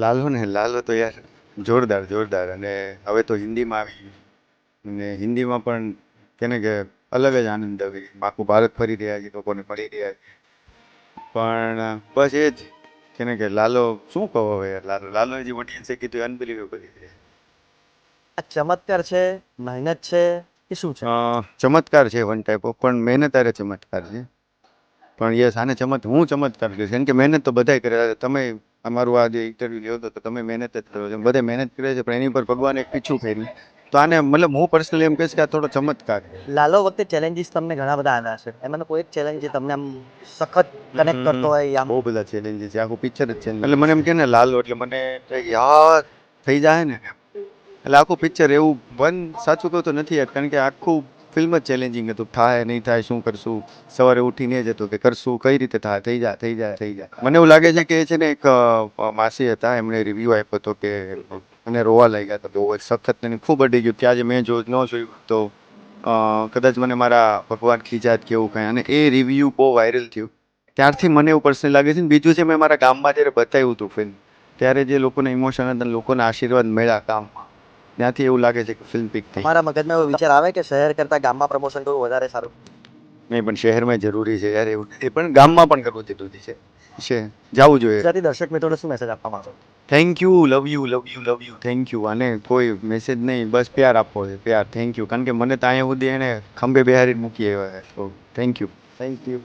લાલો ને લાલો તો યાર જોરદાર જોરદાર. અને હવે તો હિન્દીમાં આવી ગયું. અને હિન્દીમાં પણ કેને કે અલગ જ આનંદ આવે. આખું ભારત ફરી રહ્યા છે, લોકોને મળી રહ્યા છે. પણ બસ એ જ કેને કે લાલો શું કહો હવે યાર. લાલો જે ઓડિયન્સે કીધું અનબિલીવેબલ છે. આ ચમત્કાર છે, મહેનત છે કે શું છે? ચમત્કાર છે વન ટાઈપ ઓફ, પણ મહેનત અરે ચમત્કાર છે. પણ યસ આને હું ચમત્કાર કરીશ, કેમ કે મહેનત તો બધાય કરે. તમે અમારું આ જે ઇન્ટરવ્યુ લ્યો તો તમે મહેનત જ કરો છો, બધા મહેનત કરે છે, પણ એની પર ભગવાન એક પીછું ફેર્યું. તો આને મતલબ હું પર્સનલી એમ કહીશ કે આ થોડો ચમત્કાર છે. લાલો વખતે ચેલેન્જીસ તમને ઘણા બધા આવ્યા છે, એમાંનો કોઈ એક ચેલેન્જ જે તમને આમ સખત કનેક્ટ કરતો હોય આમ? બહુ બધા ચેલેન્જીસ છે, આખું પિક્ચર જ છે. એટલે મને એમ કે ને લાલો એટલે મને યાર થઈ જાય ને એટલે આખું પિક્ચર એવું સાચું કહું તો નથી યાર, કારણ કે આખું ફિલ્મ જ ચેલેન્જિંગ હતું. થાય નહીં થાય, શું કરશું, સવારે ઉઠીને જ હતું કે કરશું કઈ રીતે થાય, થઈ જાય થઈ જાય થઈ જાય. મને એવું લાગે છે કે છે ને એક માસી હતા, એમણે રિવ્યૂ આપ્યો હતો કે મને રોવા લાગ્યા હતા બહુ જ સખત, અને ખૂબ અડી ગયું. ત્યાં જે મેં ન જોયું તો કદાચ મને મારા ભગવાન ખીજાત કે એવું કાંઈ. અને એ રિવ્યૂ બહુ વાયરલ થયું. ત્યારથી મને એવું પર્સનલી લાગે છે. ને બીજું છે, મેં મારા ગામમાં જ્યારે બતાવ્યું હતું ફિલ્મ, ત્યારે જે લોકોને ઇમોશન હતા, લોકોના આશીર્વાદ મળ્યા કામમાં, ત્યાંથી એવું લાગે છે કે ફિલ્મ પીક થઈ. તમારા મગજમાં એવો વિચાર આવે કે શહેર કરતા ગામમાં પ્રમોશન કરવું વધારે સારું? નહીં, પણ શહેરમાં જરૂરી છે યાર એવું. એ પણ ગામમાં પણ કરવું જરૂરી છે, જવું જોઈએ. ગુજરાતી દર્શક મિત્રોને શું મેસેજ આપવા માંગો? Thank you, love you love you love you, thank you. આને કોઈ મેસેજ નહીં, બસ પ્યાર આપવો છે, પ્યાર. થેન્ક યુ, કારણ કે મને તો અહીંયા સુધી એને ખંભે બેહારી મૂકી આવ્યા છે. Thank you. Thank you.